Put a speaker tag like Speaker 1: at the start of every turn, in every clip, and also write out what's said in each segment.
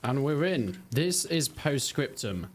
Speaker 1: And we're in. This is Scriptum,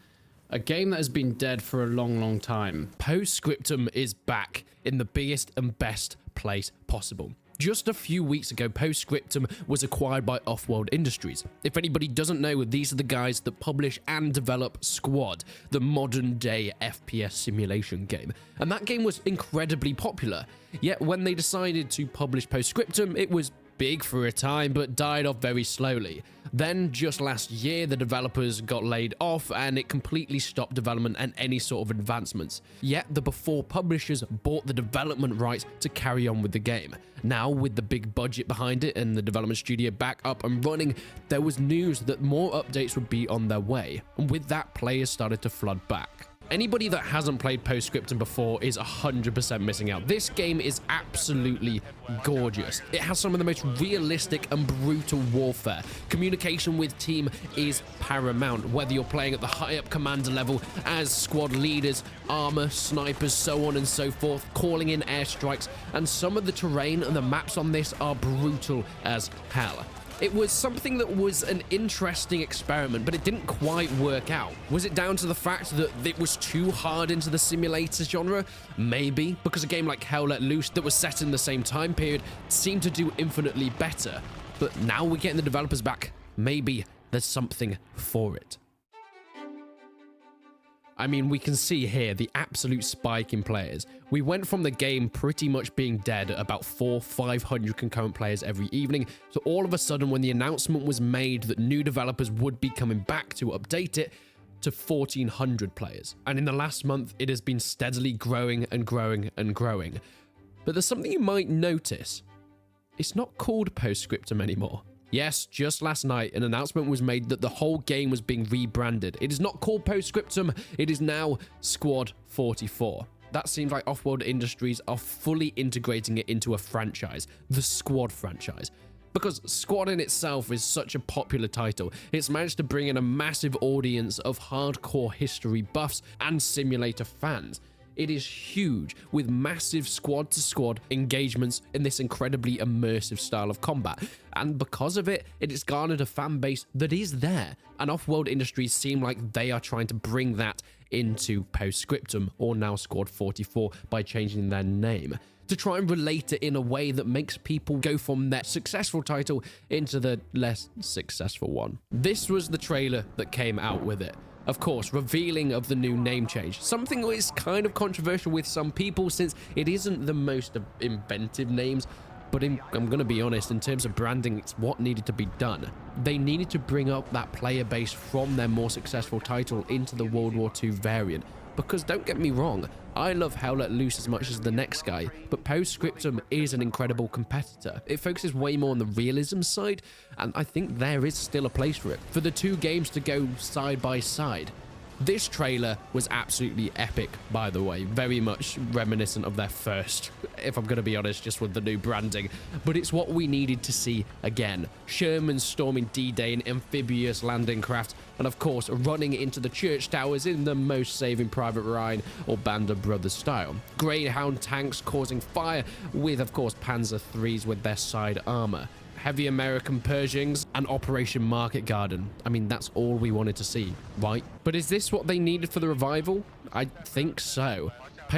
Speaker 1: a game that has been dead for a long time. Scriptum is back in the biggest and best place possible. Just a few weeks ago, Scriptum was acquired by Offworld Industries. If anybody doesn't know, these are the guys that publish and develop Squad, the modern-day FPS simulation game. And that game was incredibly popular. Yet when they decided to publish Scriptum, it was big for a time, but died off very slowly. Then, just last year, the developers got laid off and it completely stopped development and any sort of advancements. Yet, the before publishers bought the development rights to carry on with the game. Now, with the big budget behind it and the development studio back up and running, there was news that more updates would be on their way. And with that, players started to flood back. Anybody that hasn't played Scriptum before is 100% missing out. This game is absolutely gorgeous. It has some of the most realistic and brutal warfare. Communication with team is paramount, whether you're playing at the high up commander level as squad leaders, armor, snipers, so on and so forth, calling in airstrikes, and some of the terrain and the maps on this are brutal as hell. It was something that was an interesting experiment, but it didn't quite work out. Was it down to the fact that it was too hard into the simulator genre? Maybe, because a game like Hell Let Loose that was set in the same time period seemed to do infinitely better. But now we're getting the developers back. Maybe there's something for it. I mean, we can see here the absolute spike in players. We went from the game pretty much being dead at about 400-500 concurrent players every evening, so all of a sudden when the announcement was made that new developers would be coming back to update it, to 1,400 players. And in the last month, it has been steadily growing and growing and growing. But there's something you might notice. It's not called Scriptum anymore. Yes, just last night, an announcement was made that the whole game was being rebranded. It is not called Scriptum, it is now Squad 44. That seems like Offworld Industries are fully integrating it into a franchise, the Squad franchise. Because Squad in itself is such a popular title, it's managed to bring in a massive audience of hardcore history buffs and simulator fans. It is huge, with massive squad-to-squad engagements in this incredibly immersive style of combat. And because of it, it has garnered a fan base that is there. And Offworld Industries seem like they are trying to bring that into Scriptum, or now Squad 44, by changing their name, to try and relate it in a way that makes people go from their successful title into the less successful one. This was the trailer that came out with it. Of course, revealing of the new name change, something that is kind of controversial with some people since it isn't the most inventive names, but I'm going to be honest, in terms of branding, it's what needed to be done. They needed to bring up that player base from their more successful title into the World War II variant. Because don't get me wrong, I love Hell Let Loose as much as the next guy, but Scriptum is an incredible competitor. It focuses way more on the realism side, and I think there is still a place for it, for the two games to go side by side. This trailer was absolutely epic, by the way, very much reminiscent of their first, if I'm going to be honest, just with the new branding, but it's what we needed to see again. Sherman storming D-Day in amphibious landing craft, and of course running into the church towers in the most Saving Private Ryan or Band of Brothers style. Greyhound tanks causing fire with, of course, Panzer IIIs with their side armor. Heavy American Pershings, and Operation Market Garden. I mean, that's all we wanted to see, right? But is this what they needed for the revival? I think so.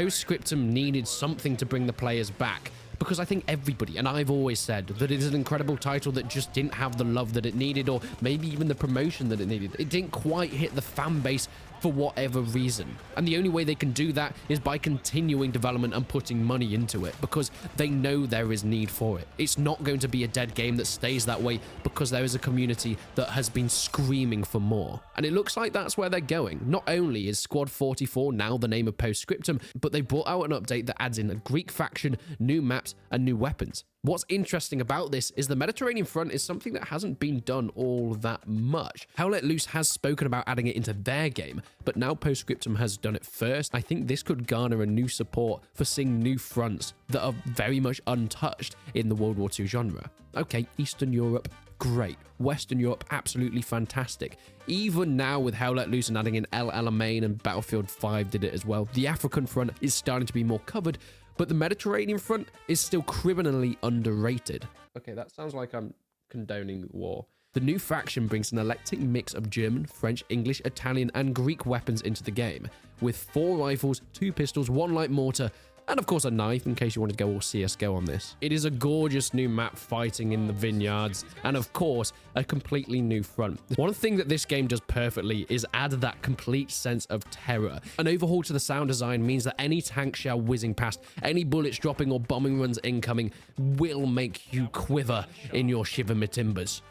Speaker 1: Scriptum needed something to bring the players back, because I think everybody, and I've always said, that it is an incredible title that just didn't have the love that it needed, or maybe even the promotion that it needed. It didn't quite hit the fan base for whatever reason. And the only way they can do that is by continuing development and putting money into it, because they know there is need for it. It's not going to be a dead game that stays that way, because there is a community that has been screaming for more. And it looks like that's where they're going. Not only is Squad 44 now the name of Scriptum, but they brought out an update that adds in a Greek faction, new maps, and new weapons. What's interesting about this is the Mediterranean front is something that hasn't been done all that much. Hell Let Loose has spoken about adding it into their game, but now Scriptum has done it first. I think this could garner a new support for seeing new fronts that are very much untouched in the World War II genre. Okay, Eastern Europe, great. Western Europe, absolutely fantastic. Even now with Hell Let Loose and adding in El Alamein, and Battlefield 5 did it as well, the African front is starting to be more covered, but the Mediterranean front is still criminally underrated. Okay, that sounds like I'm condoning war. The new faction brings an eclectic mix of German, French, English, Italian, and Greek weapons into the game, with 4 rifles, 2 pistols, 1 light mortar, and of course a knife in case you want to go all CSGO on this. It is a gorgeous new map fighting in the vineyards, and of course a completely new front. One thing that this game does perfectly is add that complete sense of terror. An overhaul to the sound design means that any tank shell whizzing past, any bullets dropping or bombing runs incoming will make you quiver in your shiver me timbers.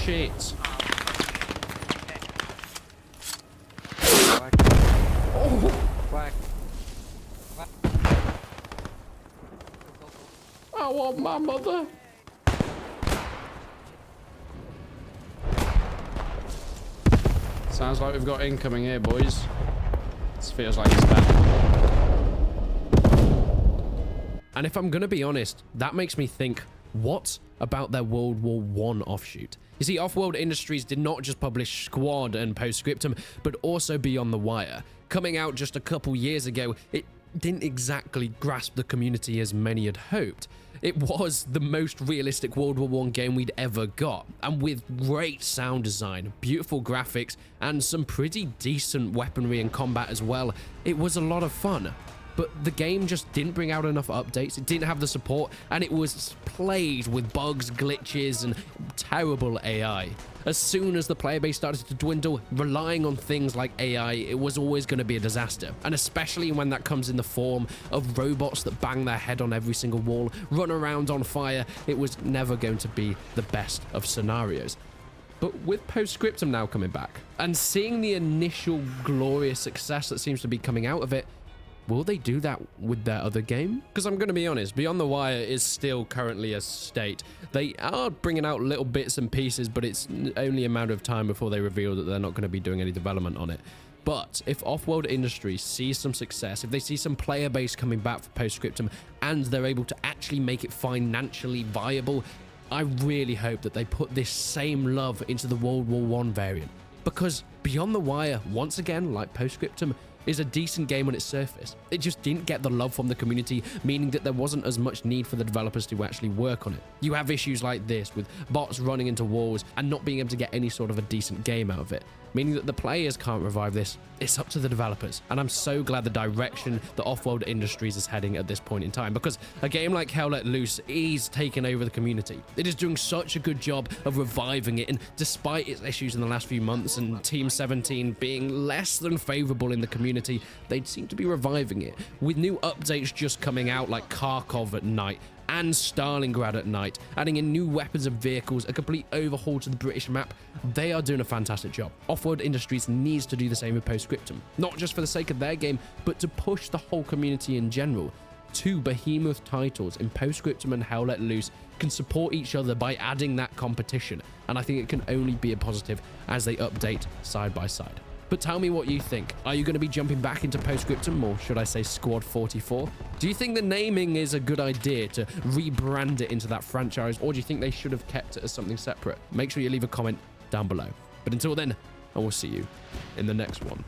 Speaker 1: Shit. Oh. I want my mother.
Speaker 2: Sounds like we've got incoming here, boys. This feels like it's bad.
Speaker 1: And if I'm gonna be honest, that makes me think, what about their World War I offshoot? You see, Offworld Industries did not just publish Squad and Postscriptum, but also Beyond the Wire. Coming out just a couple years ago, it didn't exactly grasp the community as many had hoped. It was the most realistic World War I game we'd ever got, and with great sound design, beautiful graphics, and some pretty decent weaponry and combat as well, it was a lot of fun. But the game just didn't bring out enough updates, it didn't have the support, and it was plagued with bugs, glitches, and terrible AI. As soon as the player base started to dwindle, relying on things like AI, it was always going to be a disaster. And especially when that comes in the form of robots that bang their head on every single wall, run around on fire, it was never going to be the best of scenarios. But with Postscriptum now coming back, and seeing the initial glorious success that seems to be coming out of it, will they do that with their other game? Because I'm going to be honest, Beyond the Wire is still currently a state. They are bringing out little bits and pieces, but it's only a matter of time before they reveal that they're not going to be doing any development on it. But if Offworld Industries sees some success, if they see some player base coming back for Postscriptum, and they're able to actually make it financially viable, I really hope that they put this same love into the World War I variant. Because Beyond the Wire, once again, like Postscriptum, is a decent game on its surface. It just didn't get the love from the community, meaning that there wasn't as much need for the developers to actually work on it. You have issues like this with bots running into walls and not being able to get any sort of a decent game out of it, meaning that the players can't revive this. It's up to the developers. And I'm so glad the direction that Offworld Industries is heading at this point in time, because a game like Hell Let Loose is taking over the community. It is doing such a good job of reviving it, and despite its issues in the last few months and Team 17 being less than favorable in the community, they seem to be reviving it, with new updates just coming out like Kharkov at night and Stalingrad at night, adding in new weapons and vehicles, a complete overhaul to the British map. They are doing a fantastic job. Offworld Industries needs to do the same with Postscriptum, not just for the sake of their game, but to push the whole community in general. 2 behemoth titles in Postscriptum and Hell Let Loose can support each other by adding that competition, and I think it can only be a positive as they update side by side. But tell me what you think. Are you going to be jumping back into Postscriptum, or should I say Squad 44? Do you think the naming is a good idea to rebrand it into that franchise, or do you think they should have kept it as something separate? Make sure you leave a comment down below. But until then, I will see you in the next one.